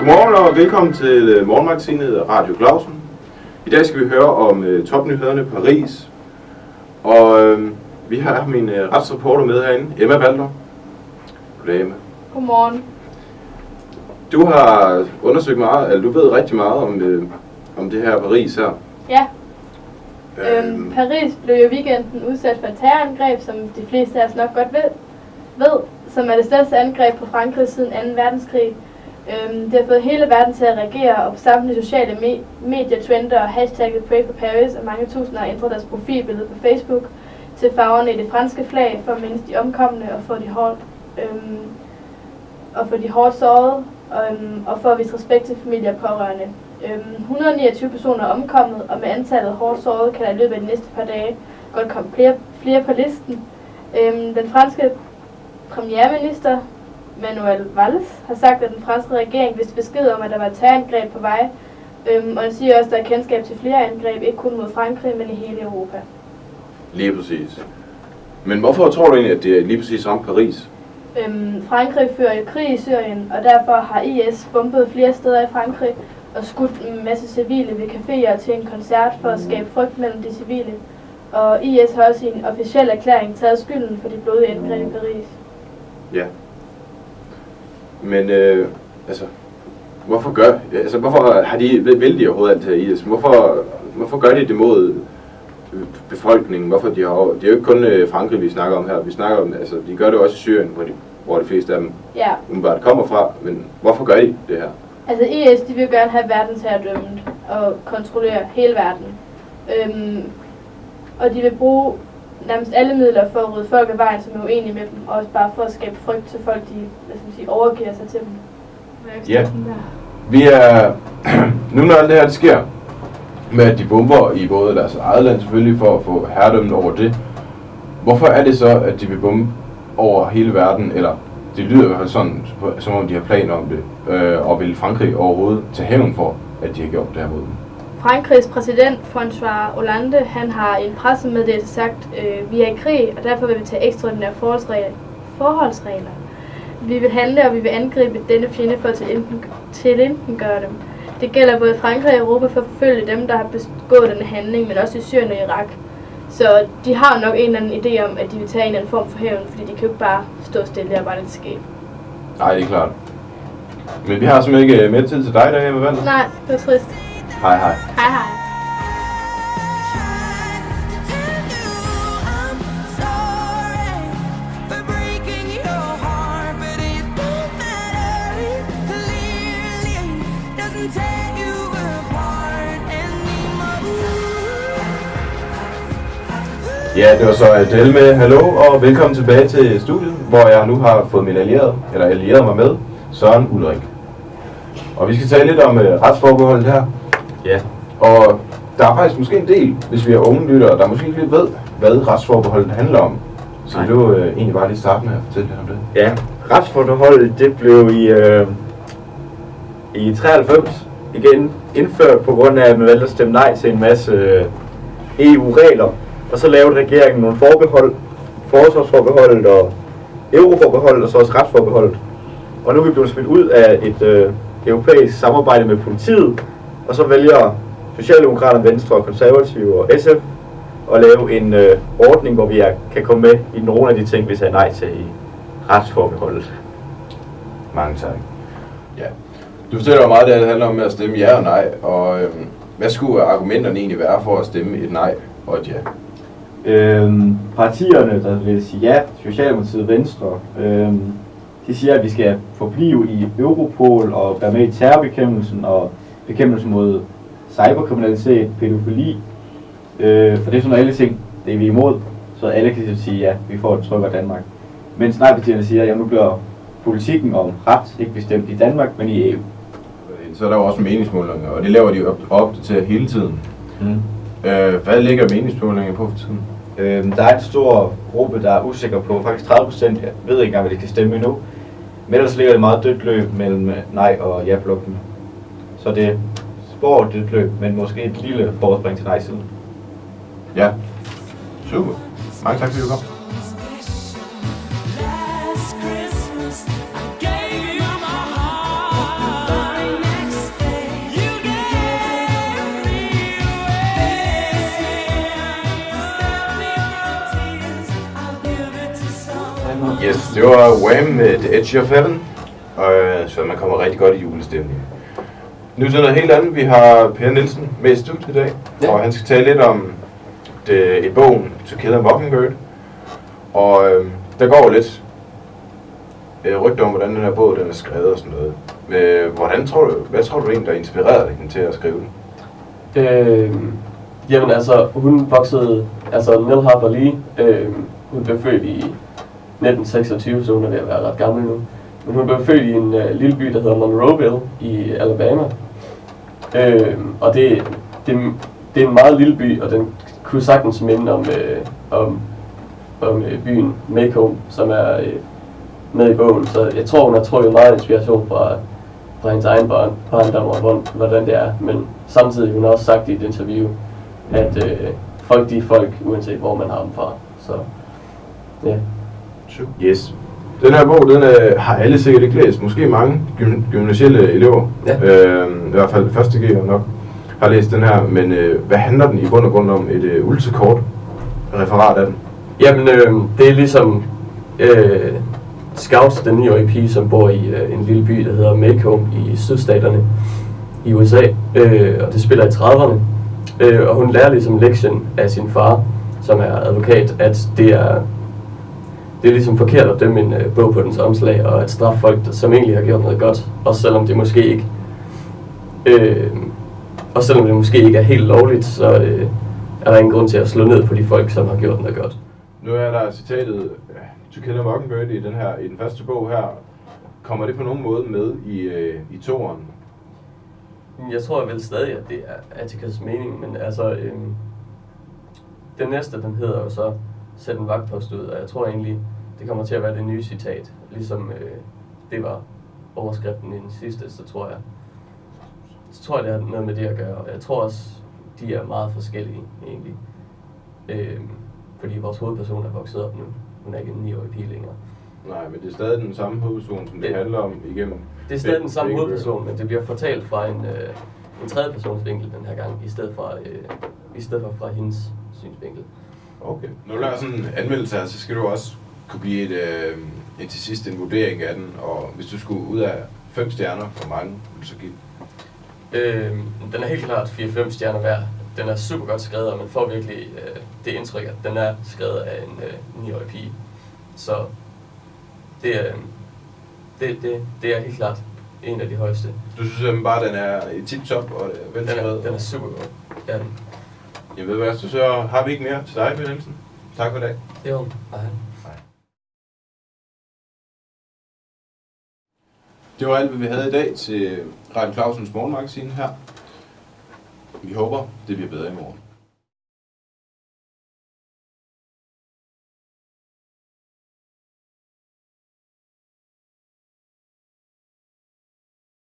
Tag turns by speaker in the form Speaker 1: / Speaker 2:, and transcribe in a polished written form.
Speaker 1: Godmorgen og velkommen til Morgenmagasinet Radio Clausen. I dag skal vi høre om topnyhederne i Paris. Og vi har min retsreporter med herinde, Emma Walter. Goddag, Emma.
Speaker 2: Godmorgen.
Speaker 1: Du har undersøgt meget, eller du ved rigtig meget om det her Paris her.
Speaker 2: Ja. Paris blev i weekenden udsat for et terrorangreb, som de fleste af os nok godt ved, som er det største angreb på Frankrig siden 2. verdenskrig. Det har fået hele verden til at reagere, og på samtlige sociale medietrender og hashtagget Pray for Paris, og mange tusinder har ændret deres profilbillede på Facebook til farverne i det franske flag for at mindes de omkomne og for de hårdt sårede, og for at vise respekt til familie og pårørende. 129 personer er omkommet, og med antallet hårdt sårede kan der i løbet af de næste par dage godt komme flere på listen. Den franske premierminister Manuel Valls har sagt, at den franske regering vidste besked om, at der var et terrorangreb på vej, og han siger også, at der er kendskab til flere angreb, ikke kun mod Frankrig, men i hele Europa.
Speaker 1: Lige præcis. Men hvorfor tror du egentlig, at det er lige præcis ramt Paris?
Speaker 2: Frankrig fører jo krig i Syrien, og derfor har IS bombet flere steder i Frankrig og skudt en masse civile ved caféer til en koncert for at skabe frygt mellem de civile. Og IS har også i en officiel erklæring taget skylden for de blodige angreb i Paris.
Speaker 1: Ja. Men hvorfor har vil de overhovedet alt det her IS? Hvorfor gør de det mod befolkningen? Hvorfor det er jo ikke kun Frankrig, vi snakker om her. Vi snakker om, de gør det også i Syrien, hvor de fleste af dem umiddelbart kommer fra. Men hvorfor gør de det her?
Speaker 2: Altså IS, de vil gerne have verdensherredømmet og kontrollere hele verden. Og de vil bruge nærmest alle midler for at rydde folk af vejen, som er uenige med dem, og også bare for at skabe frygt til folk, de overgiver sig til dem.
Speaker 1: Ja, vi er nu når alt det her det sker, med at de bomber i både deres eget land selvfølgelig for at få herredømmet over det. Hvorfor er det så, at de vil bombe over hele verden, eller det lyder i hvert fald sådan, som om de har planer om det, og vil Frankrig overhovedet tage hævn for, at de har gjort det her mod dem?
Speaker 2: Frankrigs præsident François Hollande, han har i en pressemeddelelse sagt, vi er i krig, og derfor vil vi tage ekstraordinære forholdsregler. Vi vil handle, og vi vil angribe denne fjende for at tilindengøre dem. Det gælder både Frankrig og Europa for at forfølge dem, der har begået denne handling, men også i Syrien og Irak. Så de har nok en eller anden idé om, at de vil tage en eller anden form for hævn, fordi de kan jo ikke bare stå stille og bare lade det ske.
Speaker 1: Nej, det er klart. Men vi har simpelthen ikke mere tid til dig der, Emma Walter.
Speaker 2: Nej, det er trist.
Speaker 1: Hej hej.
Speaker 2: Hej hej.
Speaker 1: Ja, det var så Adele med hallo, og velkommen tilbage til studiet, hvor jeg nu har fået min allieret mig med, Søren Ulrik. Og vi skal tale lidt om retsforbeholdet her. Ja. Og der er faktisk måske en del, hvis vi er unge lyttere, der måske ikke lidt ved, hvad retsforbeholdet handler om. Så kan du egentlig bare lige starte med at fortælle lidt om det?
Speaker 3: Ja, retsforbeholdet det blev i 93 igen indført på grund af, at man valgte at stemme nej til en masse EU-regler. Og så lavede regeringen nogle forbehold, forsvarsforbeholdet og euroforbeholdet og så også retsforbeholdet. Og nu er vi blevet smidt ud af et europæisk samarbejde med politiet, og så vælger Socialdemokraterne, Venstre og Konservative og SF at lave en ordning, hvor vi kan komme med i nogle af de ting, vi sagde nej til i retsforbeholdet.
Speaker 1: Mange tak. Ja. Du fortæller jo meget, det handler om at stemme ja og nej, og hvad skulle argumenterne egentlig være for at stemme et nej og et ja?
Speaker 4: Partierne, der vil sige ja, Socialdemokratiet, Venstre, de siger, at vi skal forblive i Europol og være med i terrorbekæmpelsen og bekæmpelsen mod cyberkriminalitet, pædofili. For det er sådan alle ting, det er vi imod, så alle kan sige ja, vi får et tryk af Danmark. Mens nej-partierne siger, at nu bliver politikken om ret ikke bestemt i Danmark, men i EU.
Speaker 1: Så er der jo også meningsmålinger, og det laver de op til hele tiden. Hvad ligger meningsmålingerne på for tiden?
Speaker 4: Der er en stor gruppe, der er usikker på, faktisk 30%, jeg ved ikke engang, hvad de skal stemme endnu. Men ellers ligger det meget dødt løb mellem nej og ja-blokken. Så det spår dødt løb, men måske et lille forspring til nej-siden.
Speaker 1: Ja, super. Mange tak, fordi du kom. Yes, det var Wham med The Edge of Heaven, så man kommer rigtig godt i julestemning. Nu til noget helt andet. Vi har Per Nielsen med i studiet i dag, og han skal tale lidt om i bogen To Kill a Mockingbird. Og der går lidt rygter om, hvordan den her bog den er skrevet og sådan noget. Hvad tror du egentlig, der inspirerede dig til at skrive den?
Speaker 5: Jamen altså, hun voksede, Nell Harper Lee, hun blev født i 1926, så hun er ved at være ret gammel nu. Men hun blev født i en lille by, der hedder Monroeville i Alabama. Og det er en meget lille by, og den kunne sagtens minde om byen Macomb, som er med i bogen. Så jeg tror, hun har trukket meget inspiration fra hendes egen barndom og hvordan det er. Men samtidig hun har også sagt i et interview, at folk de er folk, uanset hvor man har dem fra. Så ja.
Speaker 1: Yes. Den her bog, den har alle sikkert ikke læst. Måske mange gymnasielle elever. Ja. I hvert fald første G'er nok har læst den her. Men hvad handler den i bund og grund om? Et ultrakort referat af den?
Speaker 5: Jamen, det er ligesom Scout, den 9-årige pige, som bor i en lille by, der hedder Macomb i sydstaterne i USA. Og det spiller i 30'erne. Og hun lærer ligesom lektion af sin far, som er advokat, at det er ligesom forkert at dømme en bog på dens omslag, og at straffe folk, som egentlig har gjort noget godt, også selvom det måske ikke er helt lovligt, så er der ingen grund til at slå ned på de folk, som har gjort noget godt.
Speaker 1: Nu er der citatet To Kill a Mockingbird i den første bog her. Kommer det på nogen måde med i toeren?
Speaker 5: Jeg tror vel stadig, at det er Atticus' mening, men altså den næste, den hedder jo så Sæt en vagtpost ud, og jeg tror egentlig, det kommer til at være det nye citat, ligesom det var overskriften i den sidste, så tror jeg, det har noget med det at gøre, og jeg tror også, de er meget forskellige egentlig, fordi vores hovedperson er vokset op nu, hun er ikke en 9-årig pige længere.
Speaker 1: Nej, men det er stadig den samme hovedperson, som det handler om igennem.
Speaker 5: Det er stadig den samme hovedperson, men det bliver fortalt fra en tredje persons vinkel den her gang, i stedet for fra hendes synsvinkel.
Speaker 1: Okay. Når du laver sådan en anmeldelse her, så skal du også kunne blive til sidst en vurdering af den, og hvis du skulle ud af 5 stjerner, hvor mange vil du så give?
Speaker 5: Den er helt klart 4-5 stjerner værd. Den er super godt skrevet, og man får virkelig det indtryk, at den er skrevet af en 9-årig pige. Så det er helt klart en af de højeste. Du synes simpelthen bare, at den er i tip-top og velskrevet? Den er super god. Ja, den.
Speaker 1: Jeg ved hvad, så har vi ikke mere til dig, Ben Nielsen. Tak for i dag.
Speaker 5: Jo, hej.
Speaker 1: Det var alt, hvad vi havde i dag til Radio Clausens morgenmagasin her. Vi håber, det bliver bedre i morgen.